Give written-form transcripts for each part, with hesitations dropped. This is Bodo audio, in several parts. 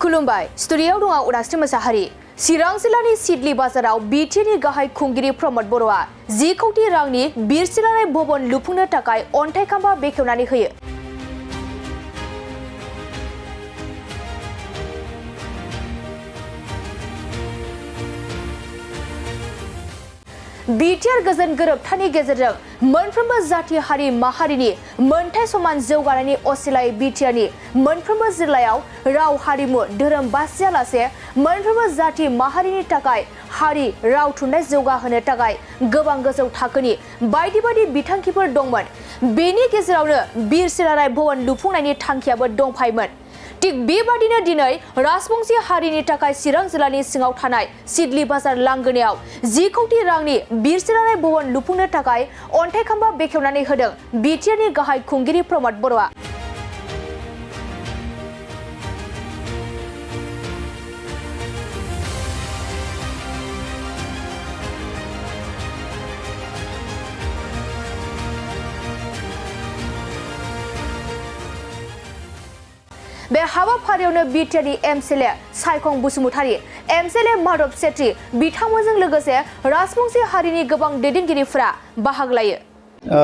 खुलुमबाय स्टुडिय'आव दङ उदास्रि मोसाहारि चिरां जिल्लानि सिडली बाजाराव बिटिएनि गाहाय खुंगिरि प्रमद बर'आ 10 कौटि रांनि बिर सिलाराय भवन लुफुंनो थाखाय अन्थाइ खाम्फा बेखेवनानै होयो। बिटिआर गोजोन गोरोबथानि गेजेरजों मोनफ्रोमबो जाति हारि माहारिनि मोनथाय समान जौगानायनि असिलायै बिटिआरनि मोनफ्रोमबो जिल्लायाव राव हारिमु धोरोम बासियालासे मोनफ्रोमबो जाति माहारिनि थाखाय हारि राव थुनलाइ जौगाहोनो थाखाय गोबां गोजौ थाखोनि बायदि बायदि बिथांखिफोर दंमोन। बेनि गेजेरावनो बिर सिलाराय भवन लुफुंनायनि थांखियाबो दंफायोमोन। थिग बेबादिनो दिनै राजबंशी हारिनि थाखाय चिरां जिल्लानि सिङाव थानाय सिडली बाजार लांगोनायाव 10 कौटि रांनि बिर सिलाराय भवन लुफुंनो थाखाय अन्थाइ खाम्फा बेखेवनानै होदों बिटिआरनि गाहाय खुंगिरि प्रमद बर'आ। बे हाबाफारियावनो बिटिआरनि एमएलए सायखं बसुमतारी, एमएलए माधव सेत्री बिथांमोनजों लोगोसे राजबंशी हारिनि गोबां दैदेनगिरिफोरा बाहागो लायो।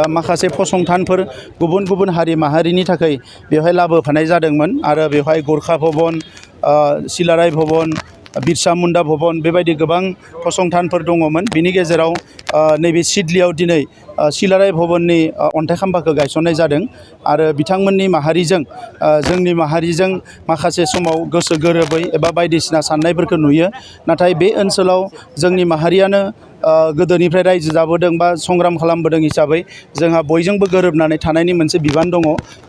माखासे फसंथानफोर गुबुन गुबुन हारि माहारिनि थाखाय बेवहाय लाबोफानाय जादोंमोन आरो बेवहाय गोरखा भवन, सिलाराय भवन, बिरसा मुंडा भवन बेबायदि गोबां फसंथानफोर दङमोन। बिनि गेजेराव नैबे सिडलीयाव दिनै सिलाराय भवननि अन्थाइ खाम्फाखौ गायसननाय जादों आरो बिथांमोननि माहारिजों जोंनि माहारिजों माखासे समाव गोसो गोरोबै एबा बायदिसिना साननायफोरखौ नुयो। नाथाय बे ओनसोलाव जोंनि माहारियानो गोदोनिफ्राय रायजो जाबोदों बा संग्राम खालामबोदों हिसाबै जोंहा बयजोंबो गोरोबनानै थानायनि मोनसे बिबान दङ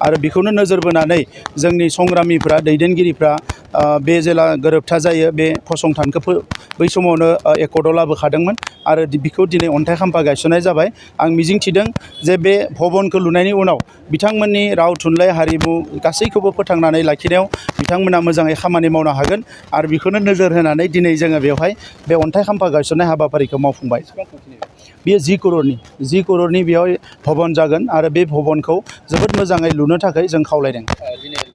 आरो बेखौनो नोजोर बोनानै जोंनि संग्रामिफ्रा दैदेनगिरिफ्रा बे जेला गोरोबथा जायो बे फसंथानखौ बै समावनो एकर्डआव लाबोखादोंमोन आरो बेखौ दिनै अन्थाइ खाम्फा गायसननाय जाबाय। आं मिजिंथिदों जे बे भवनखौ लुनायनि उनाव बिथांमोननि राव थुनलाइ हारिमु गासैखौबो फोथांनानै लाखिनायाव बिथांमोना मोजाङै खामानि मावनो हागोन आरो बेखौनो नोजोर होनानै दिनै जोङो बेवहाय बे अन्थाइ खाम्फा गायसननाय हाबाफारिखौ मावफुंबाय। बेयो 10 करोड़नि बेयाव भवन जागोन आरो बे भवनखौ जोबोद मोजाङै लुनो थाखाय जों खावलायदों।